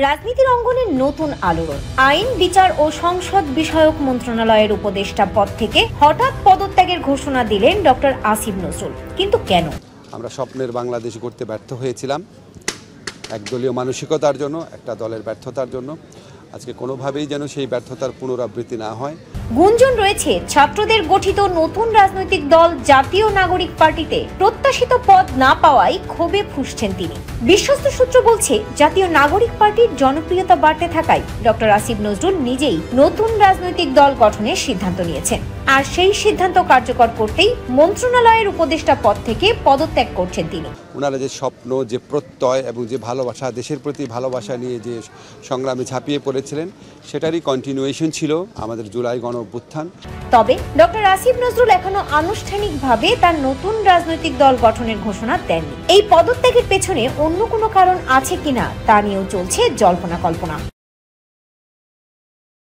রাজনীতির অঙ্গনে নতুন আলোড়ন। আইন, বিচার ও সংসদ বিষয়ক মন্ত্রণালয়ের উপদেষ্টা পদ থেকে হঠাৎ পদত্যাগের ঘোষণা দিলেন ডক্টর আসিফ নজরুল। কিন্তু কেন? আমরা স্বপ্নের বাংলাদেশ গড়তে ব্যর্থ হয়েছিলাম একদলীয় মানসিকতার জন্য, একটা দলের ব্যর্থতার জন্য। আজকে কোনোভাবেই যেন সেই ব্যর্থতার পুনরাবৃত্তি না হয়। গুঞ্জন রয়েছে ছাত্রদের গঠিত নতুন রাজনৈতিক দল জাতীয় নাগরিক পার্টিতে প্রত্যাশিত পদ না পাওয়ায় ক্ষোভে ফুঁসছেন তিনি। বিশ্বস্ত সূত্র বলছে, জাতীয় নাগরিক পার্টির জনপ্রিয়তা বাড়তে থাকায় ডক্টর আসিফ নজরুল নিজেই নতুন রাজনৈতিক দল গঠনের সিদ্ধান্ত নিয়েছেন। আর সেই সিদ্ধান্ত কার্যকর করতেই মন্ত্রণালয়ের উপদেষ্টা পদ থেকে পদত্যাগ করছেন তিনি। ওনারা যে স্বপ্ন, যে প্রত্যয় এবং যে ভালোবাসা, দেশের প্রতি ভালোবাসা নিয়ে যে সংগ্রামে ঝাঁপিয়ে পড়েছিলেন, সেটারই কন্টিনিউয়েশন ছিল আমাদের জুলাই গণঅভ্যুত্থান। তবে ডক্টর আসিফ নজরুল এখনো আনুষ্ঠানিকভাবে তার নতুন রাজনৈতিক দল গঠনের ঘোষণা দেননি। এই পদত্যাগের পেছনে অন্য কোনো কারণ আছে কিনা তা নিয়েও চলছে জল্পনা কল্পনা।